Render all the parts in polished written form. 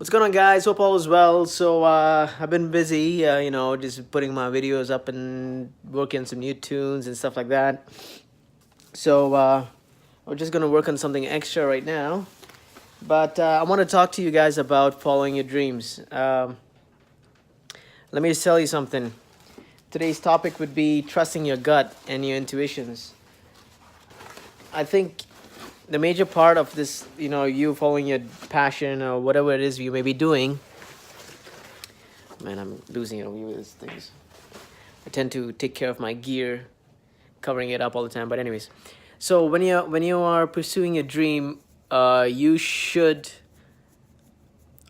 What's going on, guys? Hope all is well. So I've been busy, just putting my videos up and working on some new tunes and stuff like that. So we're just gonna work on something extra right now. But I want to talk to you guys about following your dreams. Let me just tell you something. Today's topic would be trusting your gut and your intuitions. I think the major part of this, you following your passion or whatever it is you may be doing. Man, I'm losing it over with these things. I tend to take care of my gear, covering it up all the time. But anyways, so when you are pursuing a dream, you should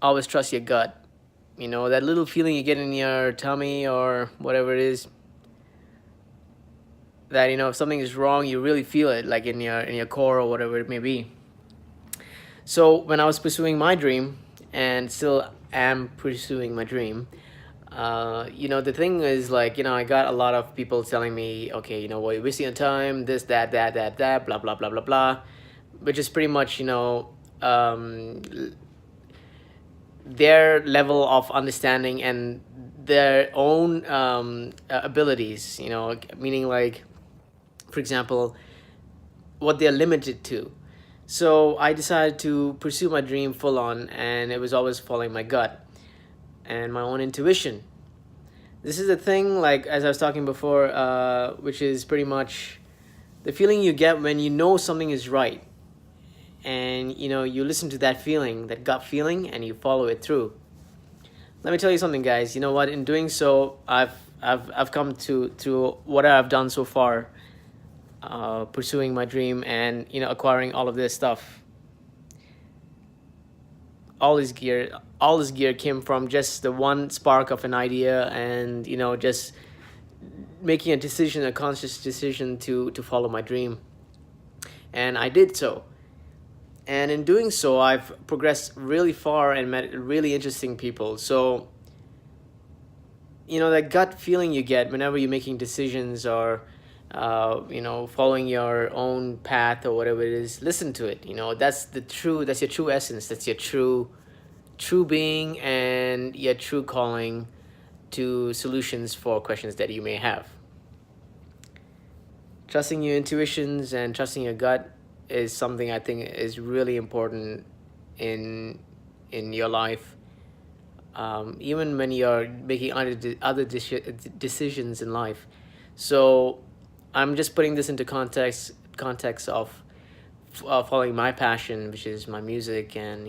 always trust your gut. You know, that little feeling you get in your tummy or whatever it is, that if something is wrong, you really feel it, like in your core or whatever it may be. So when I was pursuing my dream, and still am pursuing my dream, the thing is, like, I got a lot of people telling me, okay, well, you're wasting your time, this, that, blah blah blah blah blah, which is pretty much their level of understanding and their own abilities, meaning, like, for example, what they're limited to. So I decided to pursue my dream full on, and it was always following my gut and my own intuition. This is the thing, like, as I was talking before, which is pretty much the feeling you get when you know something is right, and you listen to that feeling, that gut feeling, and you follow it through. Let me tell you something, guys. You know what? In doing so, I've come to what I've done so far, pursuing my dream and acquiring all of this stuff. All this gear came from just the one spark of an idea, and just making a conscious decision to follow my dream. And I did so. And in doing so, I've progressed really far and met really interesting people. So, that gut feeling you get whenever you're making decisions or, following your own path or whatever it is, listen to it. That's your true essence. That's your true being and your true calling to solutions for questions that you may have. Trusting your intuitions and trusting your gut is something I think is really important in your life, even when you're making other decisions in life. So I'm just putting this into context of following my passion, which is my music, and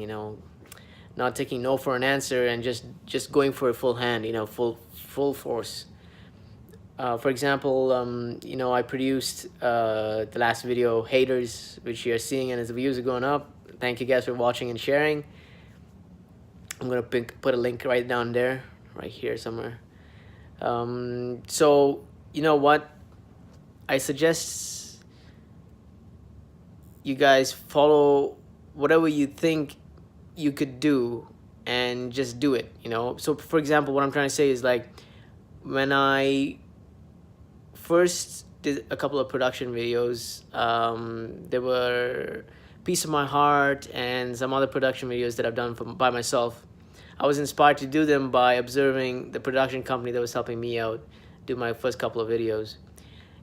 not taking no for an answer, and just going for a full hand, full force. For example, I produced the last video, Haters, which you're seeing, and as the views are going up. Thank you guys for watching and sharing. I'm going to put a link right down there, right here somewhere. So, you know what? I suggest you guys follow whatever you think you could do and just do it, So, for example, what I'm trying to say is, like, when I first did a couple of production videos, there were Piece of My Heart and some other production videos that I've done by myself. I was inspired to do them by observing the production company that was helping me out do my first couple of videos.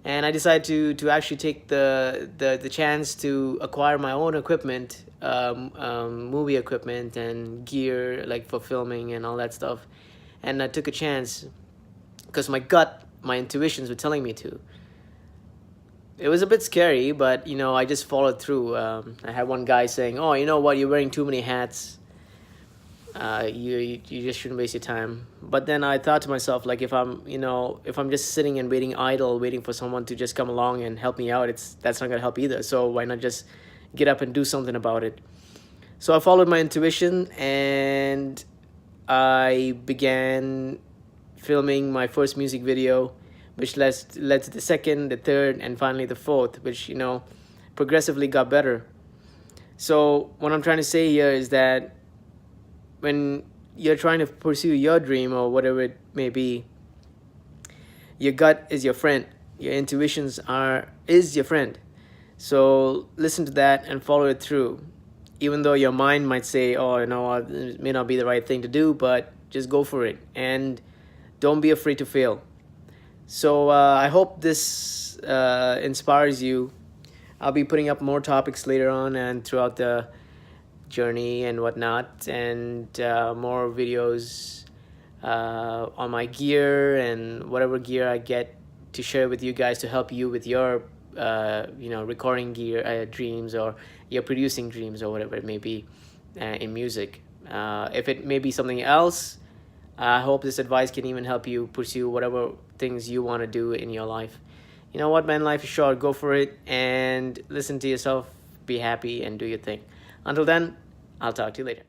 And I decided to actually take the chance to acquire my own equipment, movie equipment and gear, like for filming and all that stuff. And I took a chance because my intuitions were telling me to. It was a bit scary, but I just followed through. I had one guy saying, "Oh, you know what? You're wearing too many hats. You just shouldn't waste your time." But then I thought to myself, like, if I'm just sitting and waiting idle, waiting for someone to just come along and help me out, that's not gonna help either. So why not just get up and do something about it? So I followed my intuition, and I began filming my first music video, which led to the second, the third, and finally the fourth, which progressively got better. So what I'm trying to say here is that when you're trying to pursue your dream or whatever it may be, your gut is your friend. Your intuitions is your friend. So listen to that and follow it through. even though your mind might say, oh, you know what, it may not be the right thing to do, but just go for it and don't be afraid to fail. So I hope this inspires you. I'll be putting up more topics later on and throughout the journey and whatnot, and more videos on my gear and whatever gear I get to share with you guys to help you with your recording gear dreams, or your producing dreams, or whatever it may be in music. If it may be something else, I hope this advice can even help you pursue whatever things you want to do in your life. You know what, man, life is short. Go for it and listen to yourself, be happy, and do your thing. Until then, I'll talk to you later.